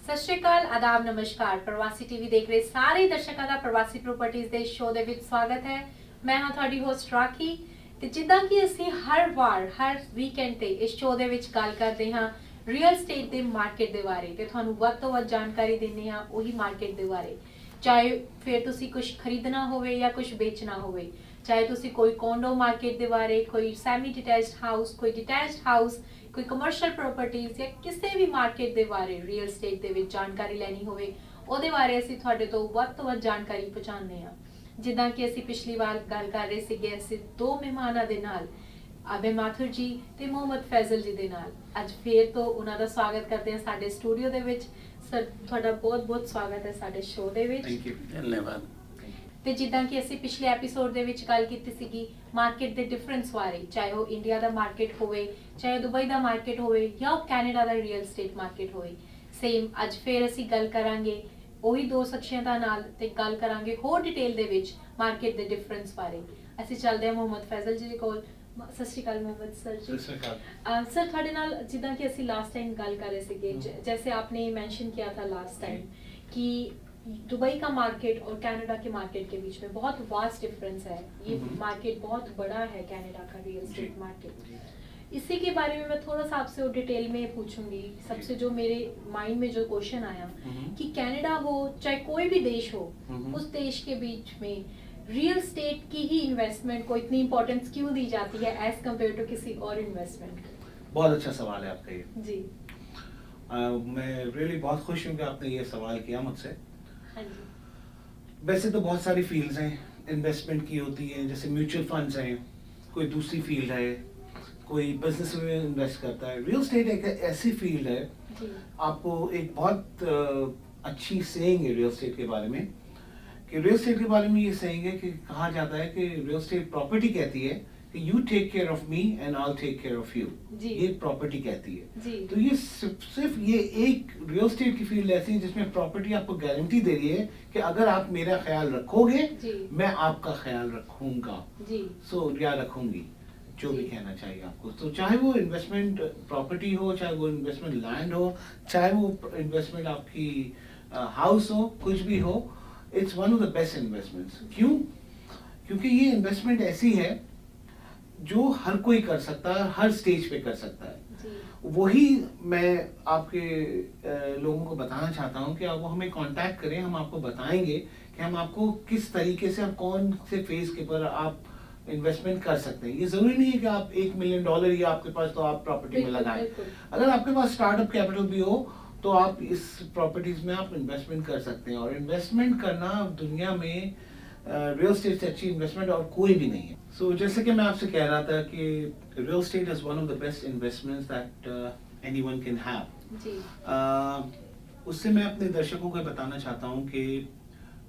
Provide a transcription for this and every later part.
ਸਤਿ ਸ਼੍ਰੀ ਅਕਾਲ, ਆਦਾਬ, ਨਮਸਕਾਰ। ਪ੍ਰਵਾਸੀ ਟੀਵੀ ਦੇਖ ਰਹੇ ਸਾਰੇ ਦਰਸ਼ਕਾਂ ਦਾ ਪ੍ਰਵਾਸੀ ਪ੍ਰਾਪਰਟੀਜ਼ ਦੇ ਸ਼ੋਅ ਦੇ ਵਿੱਚ ਸਵਾਗਤ ਹੈ। ਮੈਂ ਹਾਂ ਤੁਹਾਡੀ ਹੋਸਟ ਰਾਖੀ ਤੇ ਜਿੱਦਾਂ ਕਿ ਅਸੀਂ ਹਰ ਵਾਰ ਹਰ ਵੀਕਐਂਡ ਤੇ ਇਸ ਸ਼ੋਅ ਦੇ ਵਿੱਚ ਗੱਲ ਕਰਦੇ ਹਾਂ ਰੀਅਲ ਸਟੇਟ ਦੇ ਮਾਰਕੀਟ ਦੇ ਬਾਰੇ ਤੇ ਤੁਹਾਨੂੰ ਵੱਧ ਤੋਂ ਵੱਧ ਜਾਣਕਾਰੀ ਦਿੰਦੇ ਹਾਂ ਉਹੀ ਮਾਰਕੀਟ ਦੇ ਬਾਰੇ। ਚਾਹੇ ਫਿਰ ਤੁਸੀਂ ਕੁਝ ਖਰੀਦਣਾ ਹੋਵੇ ਜਾਂ ਕੁਝ ਵੇਚਣਾ ਹੋਵੇ, ਚਾਹੇ ਤੁਸੀਂ ਕੋਈ ਕੋਂਡੋ ਮਾਰਕੀਟ ਦੇ ਬਾਰੇ, ਕੋਈ ਸੈਮੀ ਡਿਟੈਚਡ ਹਾਊਸ, ਕੋਈ ਡਿਟੈਚਡ ਹਾਊਸ, ਕੋਈ ਕਮਰਸ਼ੀਅਲ ਪ੍ਰਾਪਰਟੀਜ਼ ਜਾਂ ਕਿਸੇ ਵੀ ਮਾਰਕੀਟ ਦੇ ਬਾਰੇ ਰੀਅਲ ਸਟੇਟ ਦੇ ਵਿੱਚ ਜਾਣਕਾਰੀ ਲੈਣੀ ਹੋਵੇ, ਉਹਦੇ ਬਾਰੇ ਅਸੀਂ ਤੁਹਾਡੇ ਤੋਂ ਵੱਧ ਜਾਣਕਾਰੀ ਪਹੁੰਚਾਉਂਦੇ ਹਾਂ। ਜਿੱਦਾਂ ਕਿ ਅਸੀਂ ਪਿਛਲੀ ਵਾਰ ਗੱਲ ਕਰ ਰਹੇ ਸੀਗੇ, ਅਸੀਂ ਦੋ ਮਹਿਮਾਨਾਂ ਦੇ ਨਾਲ, ਅਬੇ ਮਾਥੁਰ ਜੀ ਤੇ ਮੁਹੰਮਦ ਫੈਜ਼ਲ ਜੀ ਦੇ ਨਾਲ ਅੱਜ ਫੇਰ ਤੋਂ ਉਹਨਾਂ ਦਾ ਸਵਾਗਤ ਕਰਦੇ ਹਾਂ ਸਾਡੇ ਸਟੂਡੀਓ ਦੇ ਵਿੱਚ। ਸਰ, ਤੁਹਾਡਾ ਬਹੁਤ ਸਵਾਗਤ ਹੈ ਸਾਡੇ ਸ਼ੋਅ ਦੇ ਵਿੱਚ। ਥੈਂਕ ਯੂ, ਧੰਨਵਾਦ। ਤੇ ਜਿੱਦਾਂ ਕਿ ਅਸੀਂ ਪਿਛਲੇ ਐਪੀਸੋਡ ਦੇ ਵਿੱਚ ਗੱਲ ਕੀਤੀ ਸੀਗੀ ਮਾਰਕੀਟ ਦੇ ਡਿਫਰੈਂਸ ਬਾਰੇ, ਚਾਹੇ ਉਹ ਇੰਡੀਆ ਦਾ ਮਾਰਕੀਟ ਹੋਵੇ, ਚਾਹੇ ਦੁਬਈ ਦਾ ਮਾਰਕੀਟ ਹੋਵੇ ਜਾਂ ਉਹ ਕੈਨੇਡਾ ਦਾ ਰੀਅਲ ਸਟੇਟ ਮਾਰਕੀਟ ਹੋਵੇ। ਸੇਮ ਅੱਜ ਫੇਰ ਅਸੀਂ ਗੱਲ ਕਰਾਂਗੇ ਉਹੀ ਦੋ ਸ਼ਖਸੀਅਤਾਂ ਨਾਲ ਤੇ ਗੱਲ ਕਰਾਂਗੇ ਹੋਰ ਡਿਟੇਲ ਦੇ ਵਿੱਚ ਮਾਰਕੀਟ ਦੇ ਡਿਫਰੈਂਸ ਬਾਰੇ। ਅਸੀਂ ਚੱਲਦੇ ਹਾਂ ਮੁਹੰਮਦ ਫੈਜ਼ਲ ਜੀ ਦੇ ਕੋਲ। ਸਤਿ ਸ਼੍ਰੀ ਅਕਾਲ ਮੁਹੰਮਦ ਸਰ जी। सत श्री अकाल सर, ਤੁਹਾਡੇ ਨਾਲ ਜਿੱਦਾਂ ਕਿ ਅਸੀਂ ਲਾਸਟ ਟਾइम ਗੱਲ ਕਰ ਰਹੇ ਸੀਗੇ, जैसे आपने मेंशन किया था लास्ट टाइम कि दुबई का मार्केट और कनाडा के मार्केट के बीच में बहुत वास्ट डिफरेंस है। ये मार्केट बहुत बड़ा है कनाडा का रियल एस्टेट मार्केट। इसी के बारे में मैं थोड़ा सा आपसे डिटेल में पूछूंगी। सबसे जो मेरे माइंड में जो क्वेश्चन आया कि कनाडा हो चाहे कोई भी देश हो, उस देश के बीच में रियल स्टेट की ही इन्वेस्टमेंट को इतनी इम्पोर्टेंस क्यों दी जाती है एज कम्पेयर टू किसी और इन्वेस्टमेंट? बहुत अच्छा सवाल है आपका ये जी। मैं रियली बहुत खुश हूँ कि आपने ये सवाल किया मुझसे। हाँ जी। वैसे तो बहुत सारी फील्ड्स हैं इन्वेस्टमेंट की होती हैं, जैसे म्यूचुअल फंड्स हैं, कोई दूसरी फील्ड है, कोई बिजनेस में इन्वेस्ट करता है। रियल स्टेट एक ऐसी फील्ड है, जी। आपको एक बहुत अच्छी सेइंग है रियल स्टेट के बारे में कि रियल स्टेट के बारे में ये सेइंग है कि कहा जाता है कि रियल स्टेट प्रॉपर्टी कहती है कि you take care of me and I take care of you. ये प्रॉपर्टी कहती है। जी। तो ये सिर्फ ये एक रियल स्टेट की फील्ड ऐसी है जिसमें प्रॉपर्टी आपको गारंटी दे रही है कि अगर आप मेरा ख्याल रखोगे, मैं आपका ख्याल रखूंगा। जी। सो या रखूंगी, जो भी कहना चाहिए आपको। तो चाहे वो इन्वेस्टमेंट प्रॉपर्टी हो, चाहे वो इन्वेस्टमेंट लैंड हो, चाहे वो इन्वेस्टमेंट आपकी हाउस हो, कुछ भी हो, it's one of the best investments. क्यों? क्योंकि ये इन्वेस्टमेंट ऐसी है जो हर कोई कर सकता है, हर स्टेज पे कर सकता है। जी। वही मैं आपके लोगों को बताना चाहता हूँ कि आप वो हमें कांटेक्ट करें, हम आपको बताएंगे कि हम आपको किस तरीके से, आप कौन से फेज के पर आप इन्वेस्टमेंट कर सकते हैं। ये जरूरी नहीं है कि आप $1 मिलियन ही आपके पास तो आप प्रॉपर्टी में लगाएं। अगर आपके पास स्टार्टअप कैपिटल भी हो तो आप इस प्रॉपर्टीज में आप इन्वेस्टमेंट कर सकते हैं। और इन्वेस्टमेंट करना दुनिया में रियल स्टेट से अच्छी इन्वेस्टमेंट और कोई भी नहीं है। सो जैसे कि मैं आपसे कह रहा था कि real estate is one of the best investments that anyone can have. जी। उससे मैं अपने दर्शकों को बताना चाहता हूँ कि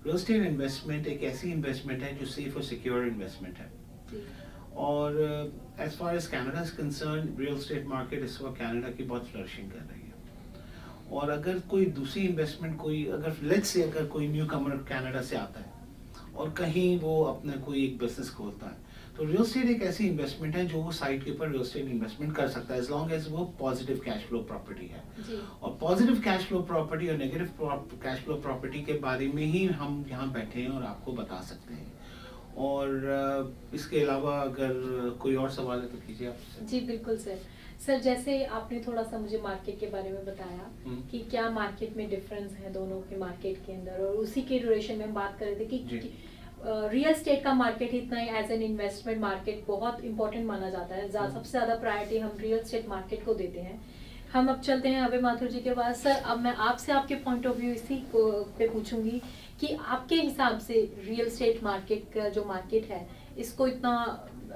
रियल स्टेट इन्वेस्टमेंट एक ऐसी इन्वेस्टमेंट है जो सेफ और सिक्योर इन्वेस्टमेंट है। जी। और as far as Canada is concern, real estate market इस वक्त कैनेडा की बहुत फ्लरिशिंग कर रही है। और अगर कोई दूसरी इन्वेस्टमेंट, कोई अगर लेट्स से अगर कोई न्यू कमर कनाडा से आता है और कहीं वो अपना कोई एक बिजनेस खोलता है, तो रियल स्टेट एक ऐसी इन्वेस्टमेंट है जो वो साइट के ऊपर रियल स्टेट इन्वेस्टमेंट कर सकता है, एज लॉन्ग एज वो पॉजिटिव कैश फ्लो प्रॉपर्टी है। जी। और पॉजिटिव कैश फ्लो प्रॉपर्टी और नेगेटिव कैश फ्लो प्रॉपर्टी के बारे में ही हम यहाँ बैठे हैं और आपको बता सकते हैं। और इसके अलावा अगर कोई और सवाल है तो कीजिए आपसे। जी बिल्कुल सर। सर, जैसे आपने थोड़ा सा मुझे मार्केट के बारे में बताया कि क्या मार्केट में डिफरेंस है दोनों के मार्केट के अंदर, और उसी के ड्यूरेशन में हम बात कर रहे थे कि रियल स्टेट का मार्केट इतना एज एन इन्वेस्टमेंट मार्केट बहुत इंपॉर्टेंट माना जाता है। सबसे ज्यादा प्रायोरिटी हम रियल स्टेट मार्केट को देते हैं। हम अब चलते हैं अबे माथुर जी के पास। सर, अब मैं आपसे आपके पॉइंट ऑफ व्यू इसी पे पूछूंगी कि आपके हिसाब से रियल स्टेट मार्केट का जो मार्केट है, इसको इतना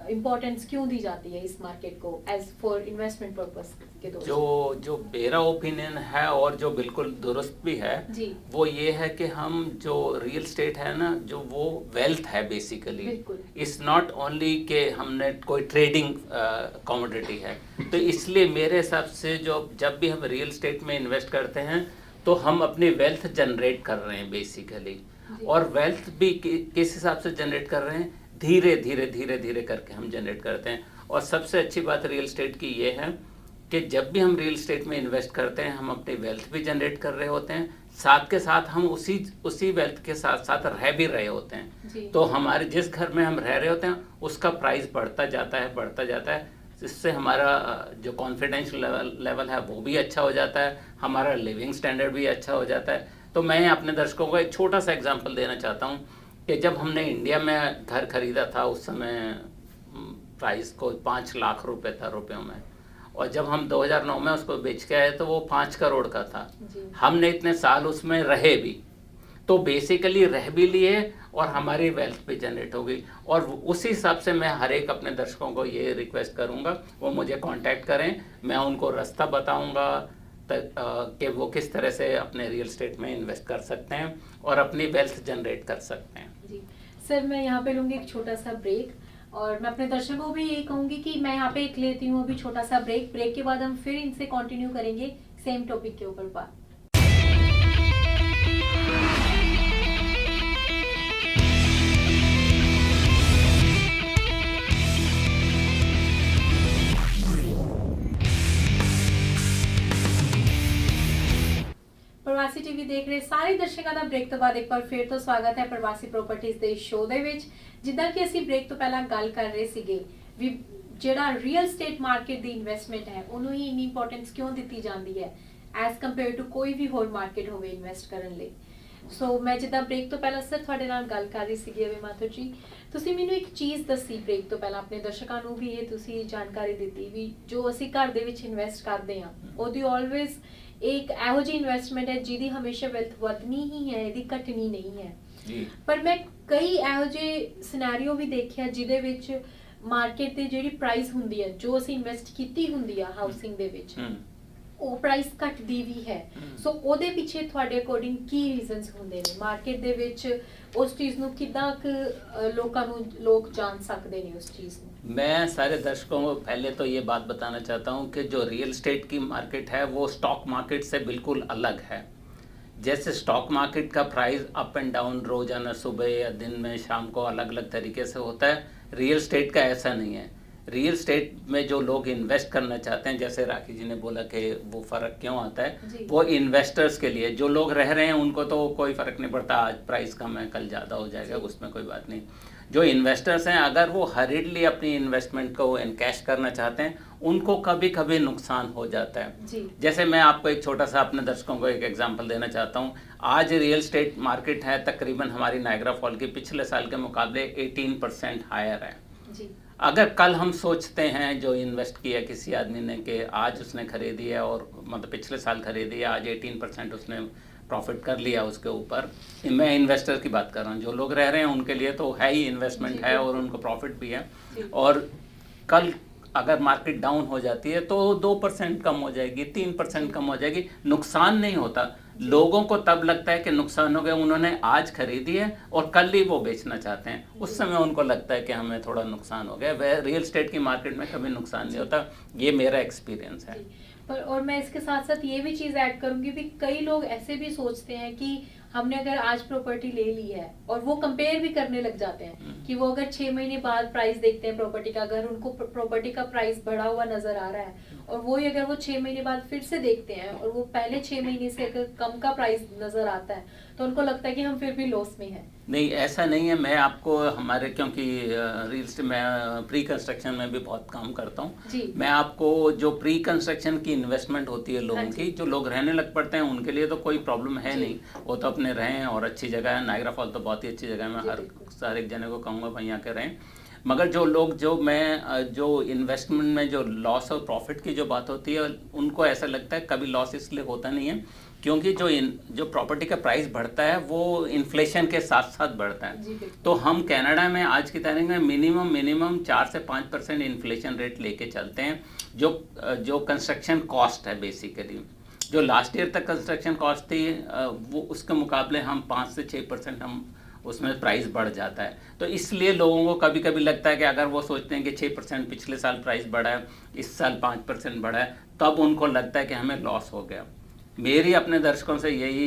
इम्पोर्टेंस क्यों दी जाती है इस मार्केट को एज फॉर इन्वेस्टमेंट पर्पस के दौरान? जो मेरा ओपिनियन है और जो बिल्कुल दुरुस्त भी है जी। वो ये है कि हम जो रियल स्टेट है ना, जो वो वेल्थ है बेसिकली। इट्स नॉट ओनली कि हमने कोई ट्रेडिंग कमोडिटी है। तो इसलिए मेरे हिसाब से जब भी हम रियल स्टेट में इन्वेस्ट करते हैं तो हम अपनी वेल्थ जनरेट कर रहे हैं बेसिकली। और वेल्थ भी किस हिसाब से जनरेट कर रहे हैं, धीरे धीरे करके हम जनरेट करते हैं। और सबसे अच्छी बात रियल स्टेट की ये है कि जब भी हम रियल एस्टेट में इन्वेस्ट करते हैं हम अपनी वेल्थ भी जनरेट कर रहे होते हैं, साथ के साथ हम उसी वेल्थ के साथ साथ रह भी रहे होते हैं। तो हमारे जिस घर में हम रह रहे होते हैं उसका प्राइस बढ़ता जाता है, इससे हमारा जो कॉन्फिडेंस लेवल है वो भी अच्छा हो जाता है, हमारा लिविंग स्टैंडर्ड भी अच्छा हो जाता है। तो मैं अपने दर्शकों को एक छोटा सा एग्जांपल देना चाहता हूँ कि जब हमने इंडिया में घर खरीदा था उस समय प्राइस को 5 लाख रुपए था रुपयों में, और जब हम 2009 में उसको बेच के आए तो वो 5 करोड़ का था। हमने इतने साल उसमें रहे भी, तो बेसिकली रह भी लिए और हमारी वेल्थ भी जनरेट हो गई। और उसी हिसाब से मैं हर एक अपने दर्शकों को ये रिक्वेस्ट करूंगा वो मुझे कांटेक्ट करें, मैं उनको रास्ता बताऊंगा कि वो किस तरह से अपने रियल एस्टेट में इन्वेस्ट कर सकते हैं और अपनी वेल्थ जनरेट कर सकते हैं। जी सर, मैं यहाँ पे लूँगी एक छोटा सा ब्रेक, और मैं अपने दर्शकों को भी यही कहूँगी कि मैं यहाँ पे एक लेती हूँ अभी छोटा सा ब्रेक के बाद हम फिर इनसे कंटिन्यू करेंगे सेम टॉपिक के ऊपर बात। ਪ੍ਰਵਾਸੀ ਟੀਵੀ ਦੇਖ ਰਹੇ ਸਾਰੇ ਦਰਸ਼ਕਾਂ ਦਾ ਬ੍ਰੇਕ ਤੋਂ ਬਾਅਦ ਇੱਕ ਵਾਰ ਫਿਰ ਤੋਂ ਸਵਾਗਤ ਹੈ ਪ੍ਰਵਾਸੀ ਪ੍ਰੋਪਰਟੀਜ਼ ਦੇ ਸ਼ੋਅ ਦੇ ਵਿੱਚ। ਜਿੱਦਾਂ ਕਿ ਅਸੀਂ ਬ੍ਰੇਕ ਤੋਂ ਪਹਿਲਾਂ ਗੱਲ ਕਰ ਰਹੇ ਸੀਗੇ ਵੀ ਜਿਹੜਾ ਰੀਅਲ ਸਟੇਟ ਮਾਰਕੀਟ ਦੀ ਇਨਵੈਸਟਮੈਂਟ ਹੈ ਉਹਨੂੰ ਹੀ ਇੰਨੀ ਇੰਪੋਰਟੈਂਸ ਕਿਉਂ ਦਿੱਤੀ ਜਾਂਦੀ ਹੈ ਐਜ਼ ਕੰਪੇਅਰ ਟੂ ਕੋਈ ਵੀ ਹੋਰ ਮਾਰਕੀਟ ਹੋਵੇ ਇਨਵੈਸਟ ਕਰਨ ਲਈ। ਸੋ ਮੈਂ ਜਿੱਦਾਂ ਬ੍ਰੇਕ ਤੋਂ ਪਹਿਲਾਂ ਸਰ ਤੁਹਾਡੇ ਨਾਲ ਗੱਲ ਕਰ ਰਹੀ ਸੀਗੀ ਅਭੀ ਮਾਥੁਰ ਜੀ, ਤੁਸੀਂ ਮੈਨੂੰ ਇੱਕ ਚੀਜ਼ ਦੱਸੀ ਬ੍ਰੇਕ ਤੋਂ ਪਹਿਲਾਂ, ਆਪਣੇ ਦਰਸ਼ਕਾਂ ਨੂੰ ਵੀ ਇਹ ਤੁਸੀਂ ਜਾਣਕਾਰੀ ਦਿੱਤੀ ਵੀ ਜੋ ਅਸੀਂ ਘਰ ਦੇ ਵਿੱਚ ਇਨਵੈਸਟ ਕਰਦੇ ਹਾਂ ਉਹਦੀ ਆਲਵੇਜ਼ एक ਇਹੋ ਜਿਹੀ ਇਨਵੈਸਟਮੈਂਟ ਹੈ ਜਿਹਦੀ ਹਮੇਸ਼ਾ ਵੈਲਥ ਵਧਣੀ ਹੀ ਹੈ, ਇਹਦੀ ਘਟਣੀ ਨਹੀਂ ਹੈ ਜੀ। ਪਰ ਮੈਂ ਕਈ ਇਹੋ ਜਿਹੇ ਸਿਨੈਰੀਓ ਵੀ ਦੇਖਿਆ ਜਿਹਦੇ ਵਿੱਚ ਮਾਰਕੀਟ ਤੇ ਜਿਹੜੀ ਪ੍ਰਾਈਸ ਹੁੰਦੀ ਹੈ ਜੋ ਅਸੀਂ ਇਨਵੈਸਟ ਕੀਤੀ ਹੁੰਦੀ ਆ ਹਾਊਸਿੰਗ ਦੇ ਵਿੱਚ ਉਹ ਪ੍ਰਾਈਸ ਘਟਦੀ ਵੀ ਹੈ। ਸੋ ਉਹਦੇ ਪਿੱਛੇ ਤੁਹਾਡੇ ਅਕੋਰਡਿੰਗ ਕੀ ਰੀਜ਼ਨਸ ਹੁੰਦੇ ਨੇ ਮਾਰਕੀਟ ਦੇ ਵਿੱਚ ਉਸ ਚੀਜ਼ ਨੂੰ ਕਿੱਦਾਂ ਲੋਕਾਂ ਨੂੰ ਲੋਕ ਜਾਣ ਸਕਦੇ ਨੇ ਉਸ ਚੀਜ਼ ਨੂੰ। मैं सारे दर्शकों को पहले तो ये बात बताना चाहता हूँ कि जो रियल एस्टेट की मार्केट है वो स्टॉक मार्केट से बिल्कुल अलग है। जैसे स्टॉक मार्केट का प्राइस अप एंड डाउन रोजाना सुबह या दिन में शाम को अलग अलग तरीके से होता है, रियल एस्टेट का ऐसा नहीं है। रियल एस्टेट में जो लोग इन्वेस्ट करना चाहते हैं, जैसे राखी जी ने बोला कि वो फ़र्क क्यों आता है, वो इन्वेस्टर्स के लिए, जो लोग रह रहे हैं उनको तो कोई फ़र्क नहीं पड़ता, आज प्राइस कम है कल ज़्यादा हो जाएगा, उसमें कोई बात नहीं। जो इन्वेस्टर्स हैं अगर वो हरीडली अपनी इन्वेस्टमेंट को एनकैश करना चाहते हैं उनको कभी कभी नुकसान हो जाता है। जैसे मैं आपको एक छोटा सा अपने दर्शकों को एक एग्जांपल देना चाहता हूँ। आज रियल एस्टेट मार्केट है तकरीबन हमारी नायग्रा फॉल की पिछले साल के मुकाबले 18% हायर है जी। अगर कल हम सोचते हैं जो इन्वेस्ट किया किसी आदमी ने कि आज उसने खरीदी है और मतलब पिछले साल खरीदी है, आज 18% उसने प्रॉफिट कर लिया उसके ऊपर, मैं इन्वेस्टर की बात कर रहा हूँ, जो लोग रह रहे हैं उनके लिए तो है ही इन्वेस्टमेंट है और उनको प्रॉफिट भी है। और कल अगर मार्केट डाउन हो जाती है तो 2% कम हो जाएगी, 3% कम हो जाएगी, नुकसान नहीं होता। लोगों को तब लगता है कि नुकसान हो गया, उन्होंने आज खरीदी है और कल ही वो बेचना चाहते हैं, उस समय उनको लगता है कि हमें थोड़ा नुकसान हो गया। वह रियल एस्टेट की मार्केट में कभी नुकसान नहीं होता, ये मेरा एक्सपीरियंस है। पर और मैं इसके साथ साथ ये भी चीज़ ऐड करूंगी भी कई लोग ऐसे भी सोचते हैं कि हमने अगर आज प्रॉपर्टी ले ली है और वो कंपेयर भी करने लग जाते हैं कि वो अगर 6 महीने बाद प्राइस देखते हैं प्रॉपर्टी का, अगर उनको प्रॉपर्टी का प्राइस बढ़ा हुआ नजर आ रहा है और वही अगर वो 6 महीने बाद फिर से देखते हैं और वो पहले 6 महीने से अगर कम का प्राइस नजर आता है तो उनको लगता है कि हम फिर भी लॉस में हैं। नहीं, ऐसा नहीं है। मैं आपको हमारे क्योंकि रियल एस्टेट में प्री कंस्ट्रक्शन में भी बहुत काम करता हूँ, मैं आपको जो प्री कंस्ट्रक्शन की इन्वेस्टमेंट होती है लोगों की, जो लोग रहने लग पड़ते हैं उनके लिए तो कोई प्रॉब्लम है नहीं, वो तो अपने रहें और अच्छी जगह है। नायग्रा फॉल तो बहुत ही अच्छी जगह है, मैं हर एक जने को कहूँगा भाई यहाँ के रहें। मगर जो लोग जो इन्वेस्टमेंट में जो लॉस और प्रॉफिट की जो बात होती है उनको ऐसा लगता है कभी लॉस इसलिए होता नहीं है क्योंकि जो प्रॉपर्टी का प्राइस बढ़ता है वो इन्फ्लेशन के साथ साथ बढ़ता है। तो हम कनाडा में आज की तारीख में मिनिमम 4 से 5% इन्फ्लेशन रेट लेके चलते हैं। जो कंस्ट्रक्शन कॉस्ट है बेसिकली, जो लास्ट ईयर तक कंस्ट्रक्शन कॉस्ट थी वो उसके मुकाबले हम 5 से 6% हम उसमें प्राइस बढ़ जाता है। तो इसलिए लोगों को कभी कभी लगता है कि अगर वो सोचते हैं कि 6% पिछले साल प्राइस बढ़ा है, इस साल 5% बढ़ा है, तब उनको लगता है कि हमें लॉस हो गया। मेरी अपने दर्शकों से यही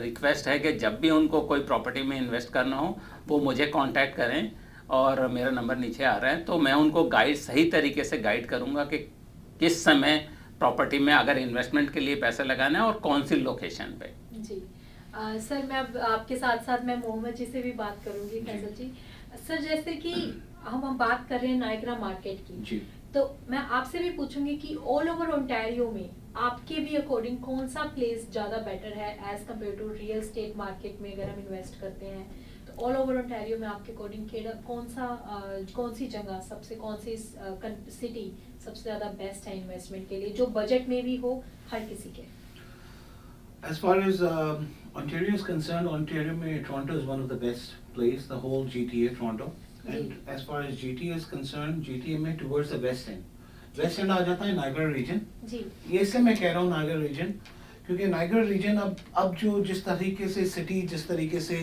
रिक्वेस्ट है कि जब भी उनको कोई प्रॉपर्टी में इन्वेस्ट करना हो वो मुझे कांटेक्ट करें और मेरा नंबर नीचे आ रहा है, तो मैं उनको सही तरीके से गाइड करूंगा कि किस समय प्रॉपर्टी में अगर इन्वेस्टमेंट के लिए पैसा लगाना है और कौन सी लोकेशन पे। जी सर, मैं अब आपके साथ साथ मैं मोहम्मद जी से भी बात करूंगी। फैजल जी, सर जैसे कि हम बात कर रहे हैं नायग्रा मार्केट की जी। तो मैं आपसे भी पूछूंगी कि ऑल ओवर ओंटारियो में आपके भी अकॉर्डिंग कौन सा प्लेस ज़्यादा बेटर है as compare to real estate market में अगर हम इन्वेस्ट करते हैं तो ऑल ओवर ओंटारियो में आपके अकॉर्डिंग कौन सी जगह कौन सी सिटी सबसे ज़्यादा बेस्ट है इन्वेस्टमेंट के लिए जो बजट में भी हो हर किसी के? As far as Ontario is concerned, Ontario में Toronto is one of the best place, the whole GTA Toronto. And as far as GTA is concerned, GTA में towards the west end. West end आ जाता है Niagara region. जी। ये इसलिए मैं कह रहा हूँ Niagara region क्योंकि Niagara region अब जो जिस तरीके से सिटी जिस तरीके से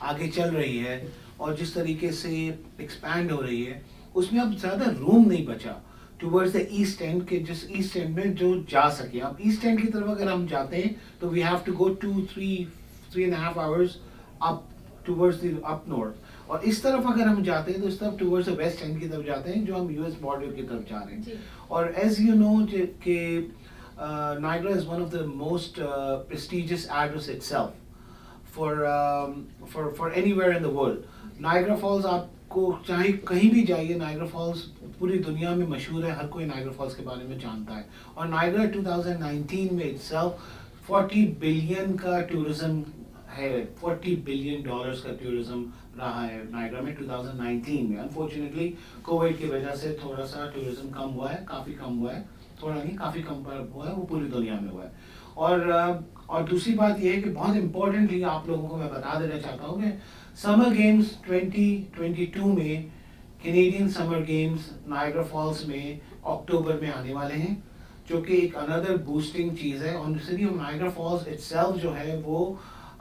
आगे चल रही है और जिस तरीके से एक्सपैंड हो रही है उसमें अब ज़्यादा रूम नहीं बचा टूवर्ड्स द ईस्ट एंड के जिस ईस्ट एंड में जो जा सके। अब ईस्ट एंड की तरफ अगर हम जाते हैं तो we have to go 3.5 hours up towards the up north और इस तरफ अगर हम जाते हैं तो इस तरफ टूवर्ड्स द वेस्ट एंड की तरफ जाते हैं जो हम यूएस बॉर्डर की तरफ जा रहे हैं। और एज यू नो कि Niagara is one of the most prestigious address itself for anywhere in the world. Niagara Falls आपको चाहे कहीं भी जाइए Niagara Falls पूरी दुनिया में मशहूर है, हर कोई Niagara Falls के बारे में जानता है। और Niagara 2019 में itself 40 बिलियन का टूरिज्म है, $40 बिलियन का टूरिज्म रहा है Niagara में 2019 में। अनफॉर्चुनेटली कोविड की वजह से थोड़ा सा टूरिज्म कम हुआ है, काफ़ी कम हुआ है, थोड़ा नहीं काफ़ी कम हुआ है, वो पूरी दुनिया में हुआ है। और दूसरी बात ये है कि बहुत इम्पोर्टेंटली आप लोगों को मैं बता देना चाहता हूँ कि समर गेम्स 2022 में Canadian summer games Niagara false में अक्टूबर में आने वाले हैं जो कि एक अनदर बूस्टिंग चीज़ है। और city of Niagara false itself जो है वो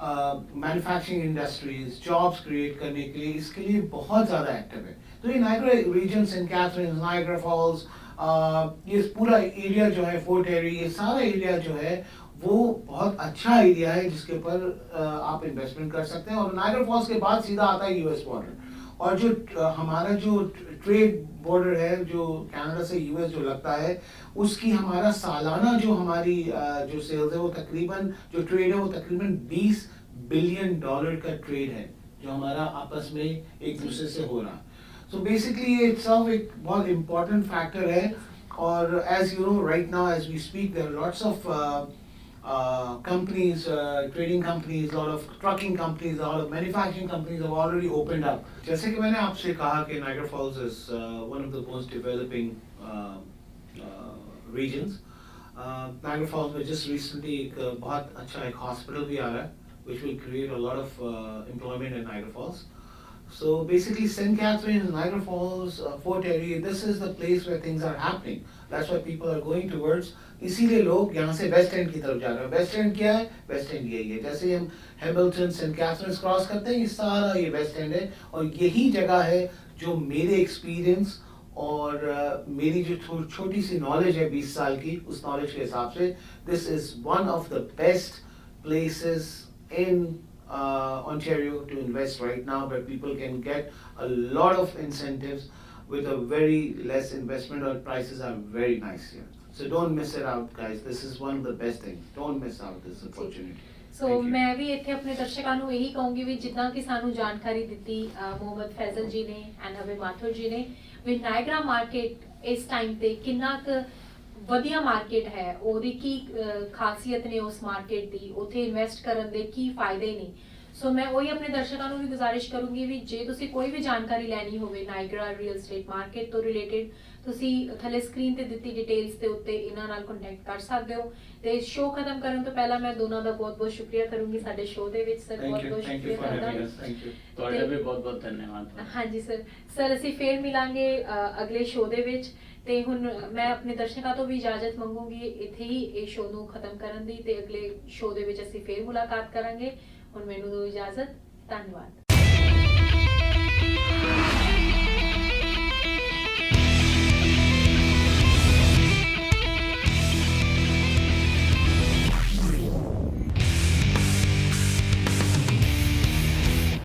मैन्युफैक्चरिंग इंडस्ट्रीज जॉब्स क्रिएट करने के लिए इसके लिए बहुत ज़्यादा एक्टिव है। तो ये Niagara region, Saint Catherine, Niagara Falls, ये पूरा एरिया जो है फोर्ट एरी, ये सारा एरिया जो है वो बहुत अच्छा एरिया है जिसके ऊपर आप इन्वेस्टमेंट कर सकते हैं। और नायग्रा फॉल्स के बाद सीधा आता है यूएस बॉर्डर और जो हमारा जो ट्रेड बॉर्डर है जो कनाडा से यूएस जो लगता है उसकी हमारा सालाना जो हमारी जो सेल्स है वो तकरीबन जो ट्रेड है वो तकरीबन $20 बिलियन का ट्रेड है जो हमारा आपस में एक दूसरे से हो रहा है। So basically itself एक बहुत important factor है। और as you know right now as we speak there are lots of companies, trading companies, a lot of trucking companies, a lot of manufacturing companies have already opened up. जैसे कि मैंने आपसे कहा कि Niagara Falls is one of the most developing regions. Niagara Falls में just recently एक बहुत अच्छा एक hospital भी आ रहा है which will create a lot of employment in Niagara Falls. So basically St. Catharines, Niagara Falls, Fort Erie, this is the place where things are happening. That's why people are going towards. इसीलिए लोग यहाँ से waste and की तरफ जा रहे हैं। Waste and क्या है? वेस्ट एंड यही है। जैसे हम हैमिल्टन, सेंट कैथरीन्स क्रॉस करते हैं, ये सारा ये वेस्ट एंड है और यही जगह है जो मेरे एक्सपीरियंस और मेरी जो छोटी सी नॉलेज है 20 साल की, उस नॉलेज के हिसाब से this is one of the best places in Ontario to invest right now, where people can get a lot of incentives with a very less investment, or prices are very nice here. So don't miss it out, guys. This is one of the best things. Don't miss out this opportunity. ਸੋ ਮੈਂ ਵੀ ਇੱਥੇ ਆਪਣੇ ਦਰਸ਼ਕਾਂ ਨੂੰ ਇਹੀ ਕਹੂੰਗੀ ਵੀ ਜਿੱਦਾਂ ਕਿ ਸਾਨੂੰ ਜਾਣਕਾਰੀ ਦਿੱਤੀ ਮੁਹੰਮਦ ਫੈਜ਼ਲ ਜੀ ਨੇ ਐਂਡ ਹਵੇ ਮਾਥੁਰ ਜੀ ਨੇ ਵੀ ਨਾਇਗਰਾ ਮਾਰਕੀਟ ਇਸ ਟਾਈਮ ਤੇ ਕਿੰਨਾ ਕੁ ਵਧੀਆ ਮਾਰਕੀਟ ਹੈ, ਉਹਦੀ ਕੀ ਖਾਸੀਅਤ ਨੇ ਉਸ ਮਾਰਕੀਟ ਦੀ, ਉੱਥੇ ਇਨਵੈਸਟ ਕਰਨ ਦੇ ਕੀ ਫਾਇਦੇ ਨੇ। ਸੋ ਮੈਂ ਉਹੀ ਆਪਣੇ ਦਰਸ਼ਕਾਂ ਨੂੰ ਵੀ ਗੁਜ਼ਾਰਿਸ਼ ਕਰੂੰਗੀ ਵੀ ਜੇ ਤੁਸੀਂ ਕੋਈ ਵੀ ਜਾਣਕਾਰੀ ਲੈਣੀ ਹੋਵੇ ਨਾਇਗਰਾ ਰੀਅਲ ਸਟੇਟ ਮਾਰਕੀਟ ਤੋਂ ਰਿਲੇਟਡ ਤੁਸੀਂ ਥੱਲੇ ਸਕਰੀਨ ਤੇ ਦਿੱਤੀ ਡਿਟੇਲਸ ਦੇ ਉੱਤੇ ਇਹਨਾਂ ਨਾਲ ਕੰਟੈਕਟ ਕਰ ਸਕਦੇ ਹੋ। ਤੇ ਸ਼ੋਅ ਖਤਮ ਕਰਨ ਤੋਂ ਪਹਿਲਾਂ ਮੈਂ ਦੋਨਾਂ ਦਾ ਬਹੁਤ-ਬਹੁਤ ਸ਼ੁਕਰੀਆ ਕਰੂੰਗੀ ਸਾਡੇ ਸ਼ੋਅ ਦੇ ਵਿੱਚ। ਸਰ ਬਹੁਤ-ਬਹੁਤ ਸ਼ੁਕਰੀਆ ਤੁਹਾਡਾ। ਤੁਹਾਡਾ ਵੀ ਬਹੁਤ-ਬਹੁਤ ਧੰਨਵਾਦ। ਹਾਂਜੀ ਸਰ ਅਸੀਂ ਫੇਰ ਮਿਲਾਂਗੇ ਅਗਲੇ ਸ਼ੋਅ ਦੇ ਵਿੱਚ। ਤੇ ਹੁਣ ਮੈਂ ਆਪਣੇ ਦਰਸ਼ਕਾਂ ਤੋਂ ਵੀ ਇਜਾਜ਼ਤ ਮੰਗੂੰਗੀ ਇੱਥੇ ਹੀ ਇਹ ਸ਼ੋਅ ਨੂੰ ਖਤਮ ਕਰਨ ਦੀ ਤੇ ਅਗਲੇ ਸ਼ੋਅ ਦੇ ਵਿੱਚ ਅਸੀਂ ਫੇਰ ਮੁਲਾਕਾਤ ਕਰਾਂਗੇ। ਹੁਣ ਮੈਨੂੰ ਦਿਓ ਇਜਾਜ਼ਤ। ਧੰਨਵਾਦ।